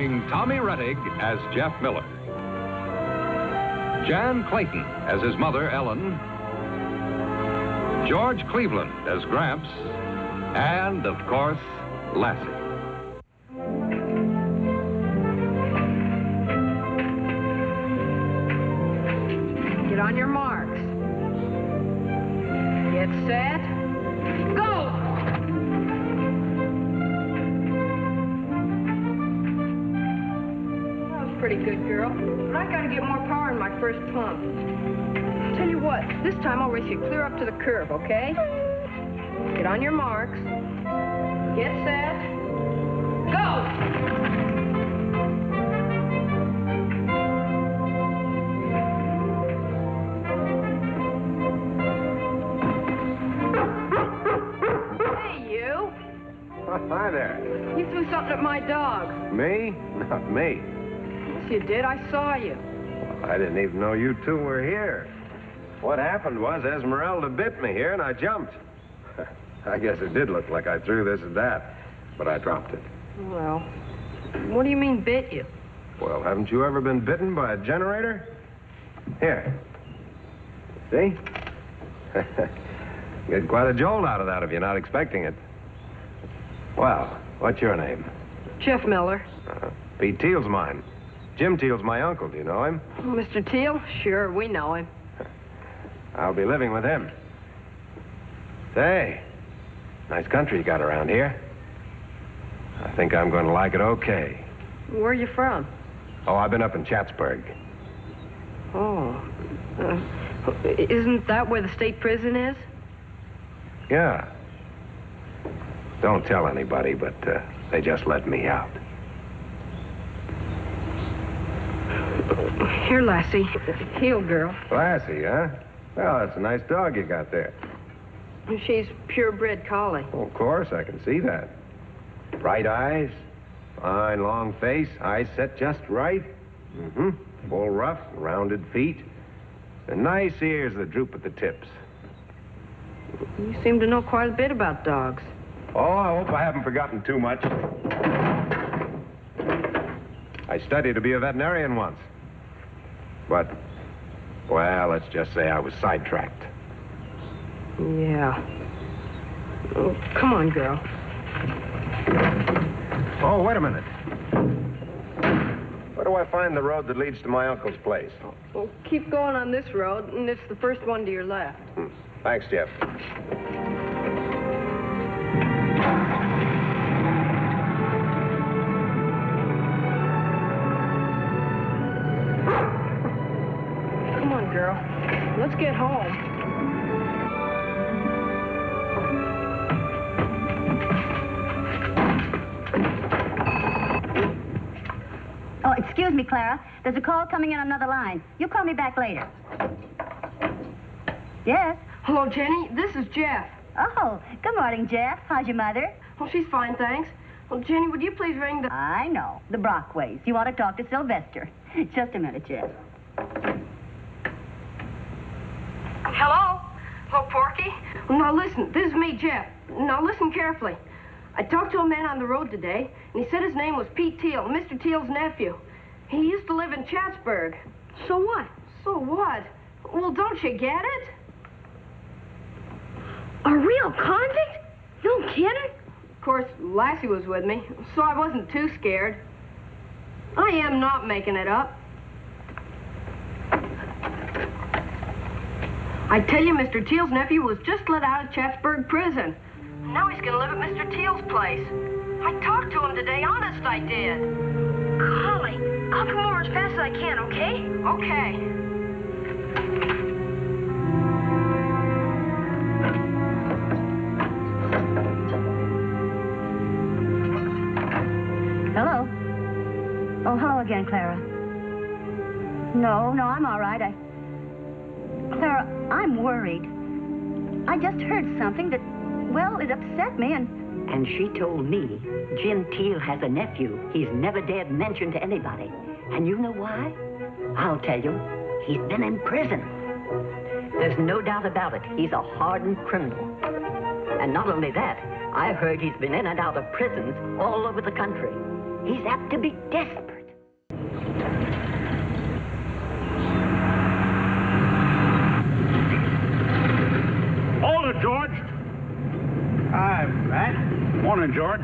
starring Tommy Rettig as Jeff Miller, Jan Clayton as his mother, Ellen, George Cleveland as Gramps, and, of course, Lassie. Get on your marks. Get set. Go! That was pretty good, girl. But I gotta get more power in my first pump. Tell you what, this time I'll race you clear up to the curb, okay? Get on your marks. Get set. Go! Hi there. You threw something at my dog. Me? Not me. Yes, you did. I saw you. Well, I didn't even know you two were here. What happened was Esmeralda bit me here, and I jumped. I guess it did look like I threw this at that, but I dropped it. Well, what do you mean bit you? Well, haven't you ever been bitten by a generator? Here. See? Get quite a jolt out of that if you're not expecting it. Well, what's your name? Jeff Miller. Pete Teal's mine. Jim Teal's my uncle. Do you know him? Mr. Teal? Sure, we know him. I'll be living with him. Say, nice country you got around here. I think I'm going to like it okay. Where are you from? Oh, I've been up in Chatsburg. Oh. Isn't that where the state prison is? Yeah. Don't tell anybody, but they just let me out. Here, Lassie. Heel girl. Lassie, huh? Well, that's a nice dog you got there. She's purebred collie. Oh, of course, I can see that. Bright eyes, fine long face, eyes set just right. Mm-hmm. Full ruff, rounded feet, and nice ears that droop at the tips. You seem to know quite a bit about dogs. Oh, I hope I haven't forgotten too much. I studied to be a veterinarian once. But, well, let's just say I was sidetracked. Yeah. Oh, come on, girl. Oh, wait a minute. Where do I find the road that leads to my uncle's place? Well, keep going on this road, and it's the first one to your left. Thanks, Jeff. Come on, girl. Let's get home. Oh, excuse me, Clara. There's a call coming in on another line. You call me back later. Yes? Hello, Jenny. This is Jeff. Oh, good morning, Jeff. How's your mother? Well, she's fine, thanks. Well, Jenny, would you please ring the... I know. The Brockways. You want to talk to Sylvester. Just a minute, Jeff. Hello? Hello, Porky? Well, now, listen. This is me, Jeff. Now, listen carefully. I talked to a man on the road today, and he said his name was Pete Teal, Mr. Teal's nephew. He used to live in Chatsburg. So what? So what? Well, don't you get it? A real convict? No kidding? Of course, Lassie was with me, so I wasn't too scared. I am not making it up. I tell you, Mr. Teal's nephew was just let out of Chatsburg prison. Now he's gonna live at Mr. Teal's place. I talked to him today, honest I did. Golly, I'll come over as fast as I can, okay? Okay. Hello? Oh, hello again, Clara. No, I'm all right. Clara, I'm worried. I just heard something that, well, it upset me And she told me Jim Teal has a nephew he's never dared mention to anybody. And you know why? I'll tell you. He's been in prison. There's no doubt about it. He's a hardened criminal. And not only that, I've heard he's been in and out of prisons all over the country. he's apt to be desperate. Hold it, George. Hi, Matt. Morning, George.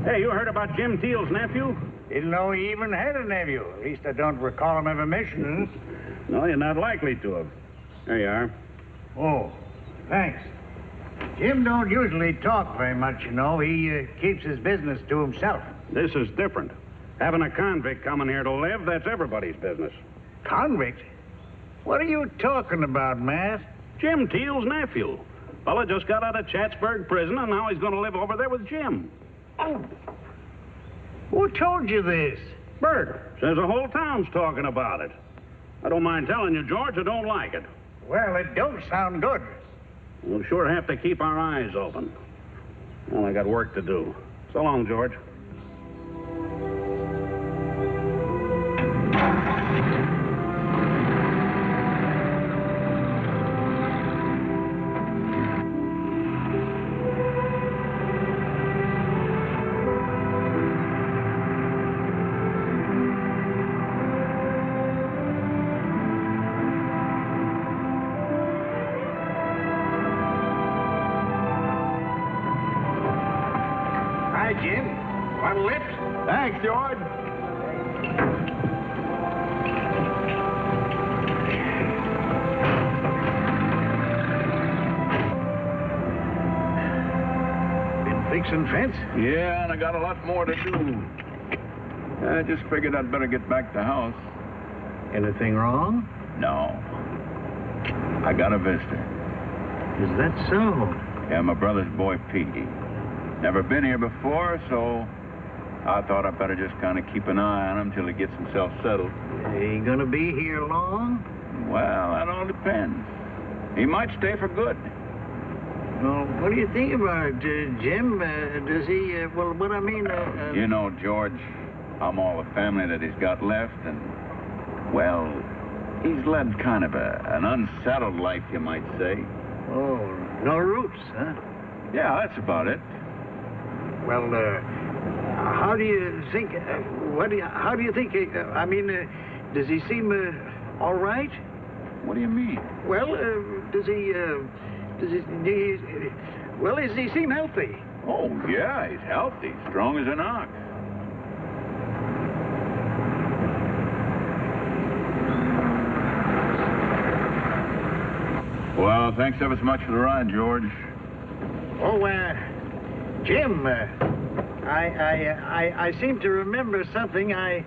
Hey, you heard about Jim Teal's nephew? Didn't know he even had a nephew. At least I don't recall him ever mentioning it. No, you're not likely to have. There you are. Oh, thanks. Jim don't usually talk very much, you know. He keeps his business to himself. This is different. Having a convict coming here to live, that's everybody's business. Convict? What are you talking about, Matt? Jim Teal's nephew. Fella just got out of Chatsburg prison, and now he's going to live over there with Jim. Oh. Who told you this? Bert says the whole town's talking about it. I don't mind telling you, George, I don't like it. Well, it don't sound good. We'll sure have to keep our eyes open. Well, I got work to do. So long, George. Hi, Jim. Want a lift? Thanks, George. Been fixing fence? Yeah, and I got a lot more to do. I just figured I'd better get back to house. Anything wrong? No. I got a visitor. Is that so? Yeah, my brother's boy, Petey. Never been here before, so I thought I'd better just kind of keep an eye on him till he gets himself settled. He gonna be here long? Well, that all depends. He might stay for good. Well, what do you think about it, Jim? Does he, well, what I mean, You know, George, I'm all the family that he's got left, and, well, he's led kind of an unsettled life, you might say. Oh, no roots, huh? Yeah, that's about it. Well, how do you think, how do you think, does he seem, all right? What do you mean? Well, does he seem healthy? Oh, yeah, he's healthy, strong as an ox. Well, thanks ever so much for the ride, George. Oh, Jim, I seem to remember something. I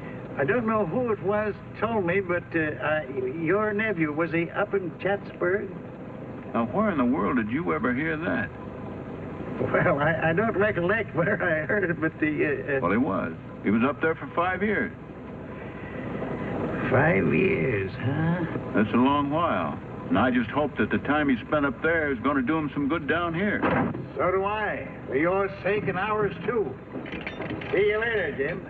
don't know who it was told me, but your nephew, was he up in Chatsburg? Now, where in the world did you ever hear that? Well, I don't recollect where I heard it, but Well, he was. He was up there for 5 years. 5 years, huh? That's a long while. And I just hope that the time he spent up there is going to do him some good down here. So do I. For your sake and ours, too. See you later, Jim.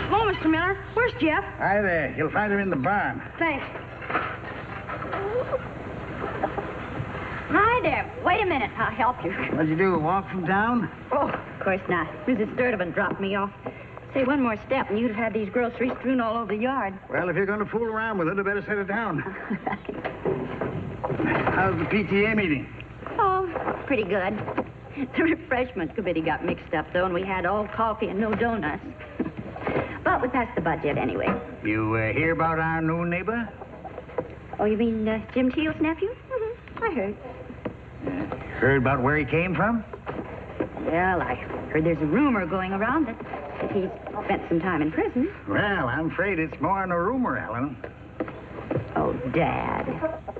Hello, Mr. Miller. Where's Jeff? Hi there. You'll find him in the barn. Thanks. Hi there. Wait a minute. I'll help you. What'd you do, walk from town? Oh, of course not. Mrs. Sturtevant dropped me off. Say, one more step, and you'd have had these groceries strewn all over the yard. Well, if you're going to fool around with it, I better set it down. How's the PTA meeting? Oh, pretty good. The refreshment committee got mixed up, though, and we had all coffee and no donuts. But we passed the budget anyway. You hear about our new neighbor? Oh, you mean Jim Teal's nephew? Mm-hmm. I heard. Heard about where he came from? Well, I heard there's a rumor going around that he's spent some time in prison. Well, I'm afraid it's more than a rumor, Ellen. Oh, Dad.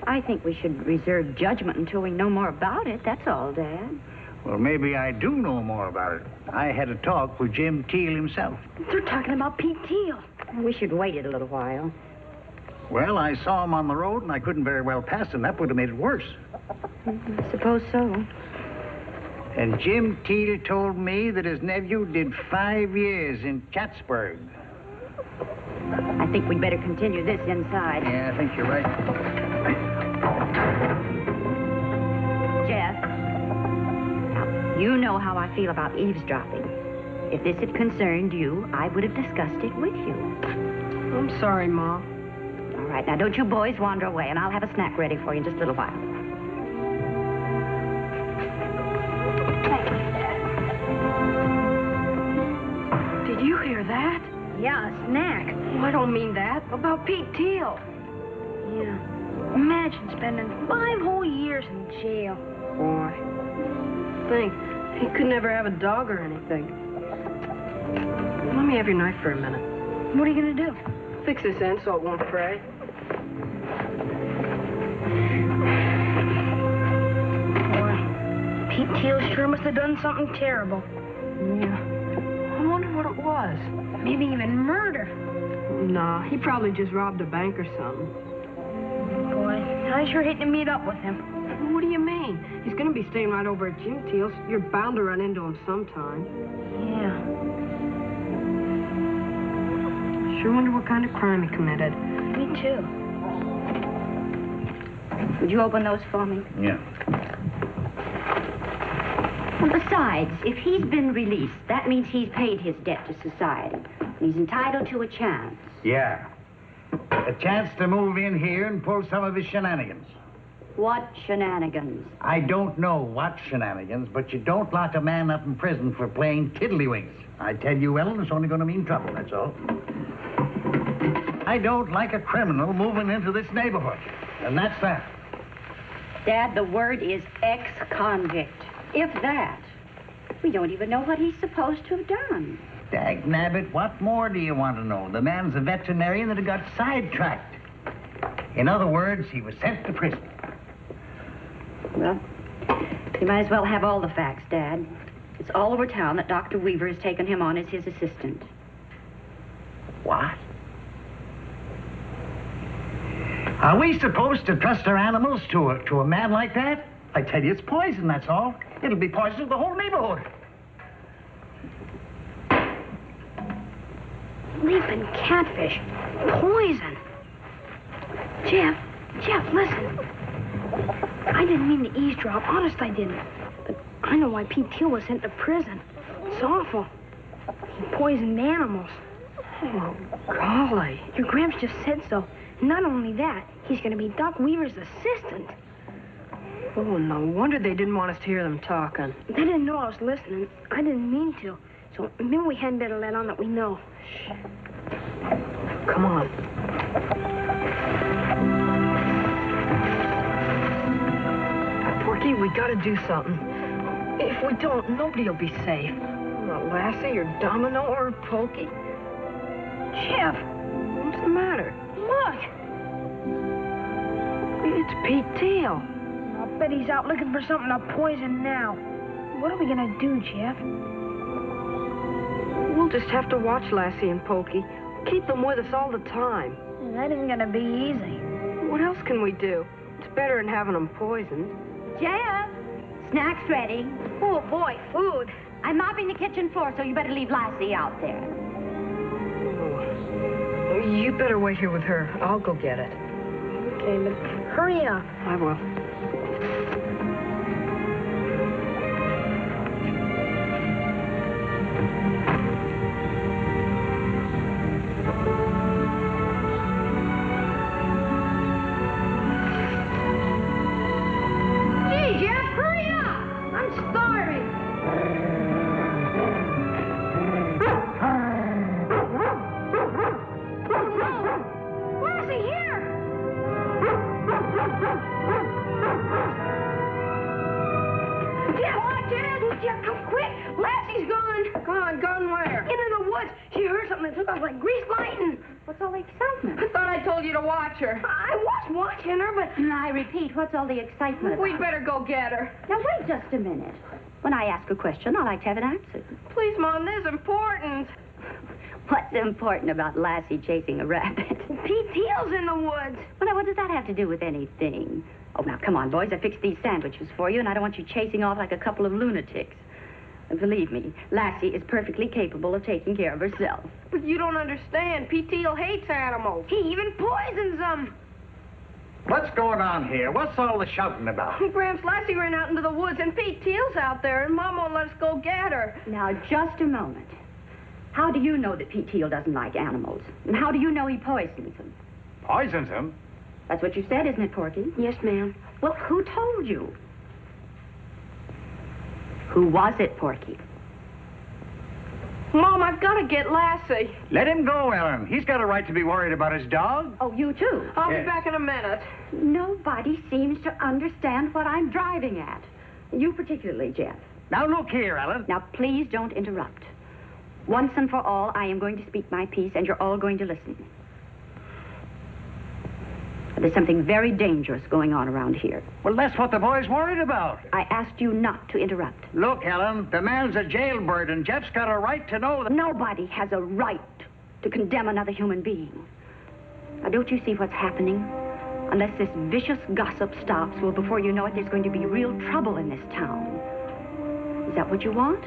I think we should reserve judgment until we know more about it. That's all, Dad. Well, maybe I do know more about it. I had a talk with Jim Teal himself. They're talking about Pete Teal. We should wait it a little while. Well, I saw him on the road, and I couldn't very well pass him. That would have made it worse. I suppose so. And Jim Teal told me that his nephew did 5 years in Chatsburg. I think we'd better continue this inside. Yeah, I think you're right. Jeff, now, you know how I feel about eavesdropping. If this had concerned you, I would have discussed it with you. I'm sorry, Ma. All right, now don't you boys wander away, and I'll have a snack ready for you in just a little while. Did you hear that? Yeah, a snack. Oh, I don't mean that. About Pete Teal. Yeah. Imagine spending 5 whole years in jail. Boy. Think. He could never have a dog or anything. Let me have your knife for a minute. What are you gonna do? Fix this end so it won't fray. Boy, Pete Teal sure must have done something terrible. Yeah. I wonder what it was. Maybe even murder. Nah, he probably just robbed a bank or something. Boy, I sure hate to meet up with him. What do you mean? He's gonna be staying right over at Jim Teal's. You're bound to run into him sometime. Yeah. Sure wonder what kind of crime he committed. Me too. Would you open those for me? Yeah. And besides, if he's been released, that means he's paid his debt to society. He's entitled to a chance. Yeah. A chance to move in here and pull some of his shenanigans. What shenanigans? I don't know what shenanigans, but you don't lock a man up in prison for playing tiddlywinks. I tell you, Ellen, it's only going to mean trouble, that's all. I don't like a criminal moving into this neighborhood, and that's that. Dad, the word is ex-convict. If that. We don't even know what he's supposed to have done. Dagnabbit, what more do you want to know? The man's a veterinarian that got sidetracked. In other words, he was sent to prison. Well, you might as well have all the facts, Dad. It's all over town that Dr. Weaver has taken him on as his assistant. What? Are we supposed to trust our animals to a man like that? I tell you, it's poison, that's all. It'll be poison to the whole neighborhood. Leaping catfish. Poison. Jeff, listen. I didn't mean to eavesdrop. Honest, I didn't. But I know why Pete Teal was sent to prison. It's awful. He poisoned animals. Oh, golly. Your Gramps just said so. Not only that, he's going to be Doc Weaver's assistant. Oh, no wonder they didn't want us to hear them talking. They didn't know I was listening. I didn't mean to. So maybe we hadn't better let on that we know. Shh. Come on. Porky, we gotta do something. If we don't, nobody will be safe. Not Lassie or Domino or Porky. Jeff, What's the matter? look. It's Pete Teal. I'll bet he's out looking for something to poison now. What are we going to do, Jeff? We'll just have to watch Lassie and Porky. Keep them with us all the time. That isn't going to be easy. What else can we do? It's better than having them poisoned. Jeff, snack's ready. Oh, boy, food. I'm mopping the kitchen floor, so you better leave Lassie out there. Oh, you better wait here with her. I'll go get it. Okay, but hurry up. I will. Gee, Jeff, hurry up. I'm starving. Lassie, here! Jeff, watch it! Jeff, come quick! Lassie's gone. Gone where? Into the woods. She heard something that took off like greased lightning. What's all the excitement? I thought I told you to watch her. I was watching her, but... And I repeat, what's all the excitement about? We'd better go get her. Now, wait just a minute. When I ask a question, I like to have it answered. Please, Mom, this is important. What's important about Lassie chasing a rabbit? Pete Teal's in the woods. Well, now, what does that have to do with anything? Oh, now, come on, boys. I fixed these sandwiches for you, and I don't want you chasing off like a couple of lunatics. And believe me, Lassie is perfectly capable of taking care of herself. But you don't understand. Pete Teal hates animals. He even poisons them. What's going on here? What's all the shouting about? Gramps, Lassie ran out into the woods, and Pete Teal's out there, and Mom won't let us go get her. Now, just a moment. How do you know that Pete Teal doesn't like animals? And how do you know he poisons them? Poisons him? That's what you said, isn't it, Porky? Yes, ma'am. Well, who told you? Who was it, Porky? Mom, I've got to get Lassie. Let him go, Ellen. He's got a right to be worried about his dog. Oh, you too? I'll Yes. be back in a minute. Nobody seems to understand what I'm driving at. You particularly, Jeff. Now, look here, Ellen. Now, please don't interrupt. Once and for all, I am going to speak my piece, and you're all going to listen. There's something very dangerous going on around here. Well, that's what the boy's worried about. I asked you not to interrupt. Look, Ellen, the man's a jailbird, and Jeff's got a right to know that... Nobody has a right to condemn another human being. Now, don't you see what's happening? Unless this vicious gossip stops, well, before you know it, there's going to be real trouble in this town. Is that what you want?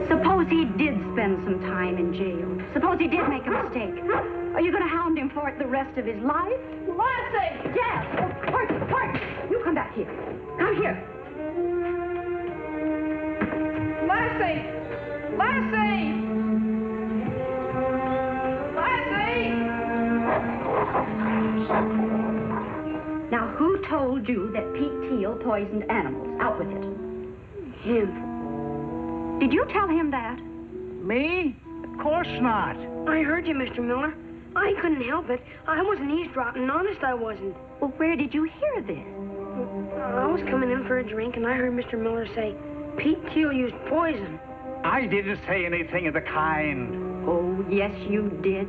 Suppose he did spend some time in jail. Suppose he did make a mistake. Are you going to hound him for it the rest of his life? Lassie! Yes! Oh, Porky! You come back here. Come here. Lassie! Lassie! Lassie! Now, who told you that Pete Teal poisoned animals? Out with it. Him. Did you tell him that? Me? Of course not. I heard you, Mr. Miller. I couldn't help it. I wasn't eavesdropping. Honest, I wasn't. Well, where did you hear this? I was coming in for a drink, and I heard Mr. Miller say, Pete Teal used poison. I didn't say anything of the kind. Oh, yes, you did.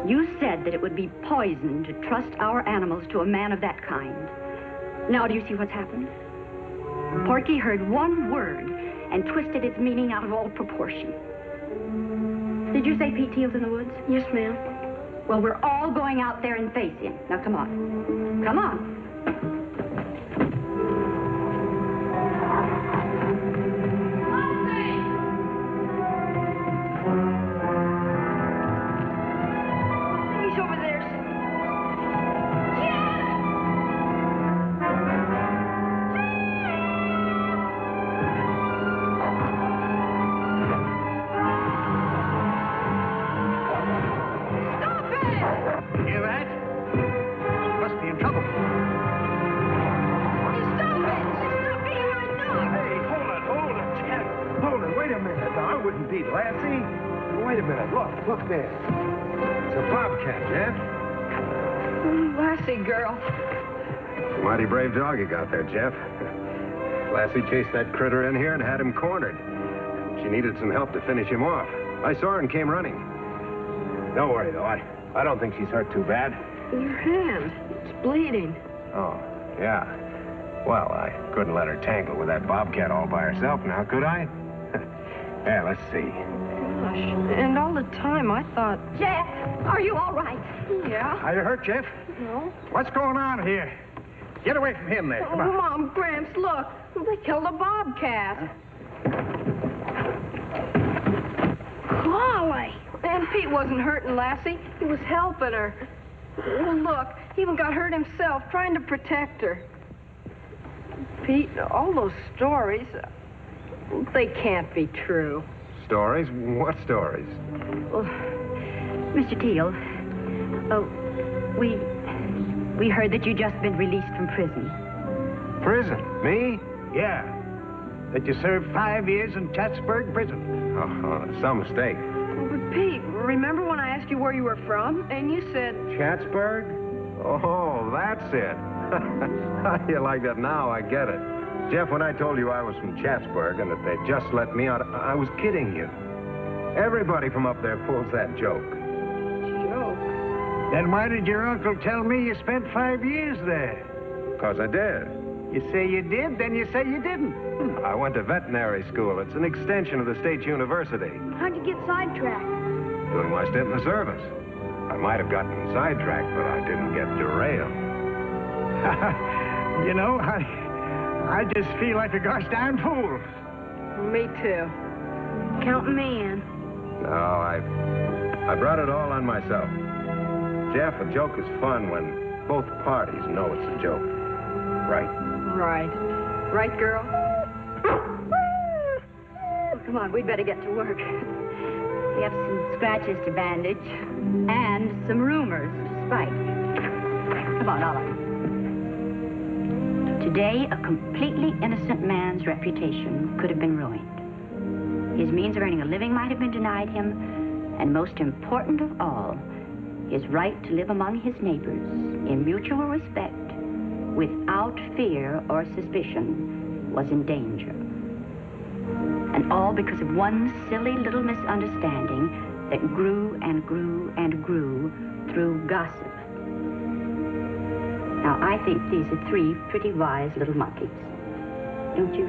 You said that it would be poison to trust our animals to a man of that kind. Now, do you see what's happened? Porky heard one word and twisted its meaning out of all proportion. Did you say Pete Teal's in the woods? Yes, ma'am. Well, we're all going out there and face him. Now, come on. Come on. He's over there. Hear that? Must be in trouble. Hey, hold it, Jeff. Hold it, wait a minute. Now, I wouldn't beat Lassie. Wait a minute, look there. It's a bobcat, Jeff. Lassie, girl. Mighty brave dog you got there, Jeff. Lassie chased that critter in here and had him cornered. She needed some help to finish him off. I saw her and came running. Don't worry, though. I don't think she's hurt too bad. Your hand. It's bleeding. Oh, yeah. Well, I couldn't let her tangle with that bobcat all by herself now, could I? Yeah, let's see. Gosh. And all the time I thought, Jeff, are you all right? yeah. Are you hurt, Jeff? No. What's going on here? Get away from him there. Oh, Come on. Mom, Gramps, look. They killed a bobcat. Golly. And Pete wasn't hurting Lassie. He was helping her. Oh, look, he even got hurt himself trying to protect her. Pete, all those stories, they can't be true. Stories? What stories? Oh, Mr. Teal, we heard that you just been released from prison. Prison? Me? Yeah. That you served 5 years in Chatsburg prison. Oh, some mistake. But Pete, remember when I asked you where you were from? And you said, Chatsburg? Oh, that's it. How do you like that now? I get it. Jeff, when I told you I was from Chatsburg and that they just let me out, I was kidding you. Everybody from up there pulls that joke. Joe. Then why did your uncle tell me you spent 5 years there? 'Cause I did. You say you did, then you say you didn't. I went to veterinary school. It's an extension of the state university. How'd you get sidetracked? Doing my stint in the service. I might have gotten sidetracked, but I didn't get derailed. You know, I just feel like a gosh darn fool. Me too. Counting me in. No, I brought it all on myself. Jeff, a joke is fun when both parties know it's a joke. Right? Right. Right, girl? Come on, we'd better get to work. We have some scratches to bandage and some rumors to spike. Come on, Olive. Today, a completely innocent man's reputation could have been ruined. His means of earning a living might have been denied him, and most important of all, his right to live among his neighbors in mutual respect, without fear or suspicion, was in danger. And all because of one silly little misunderstanding that grew and grew and grew through gossip. Now, I think these are three pretty wise little monkeys. Don't you?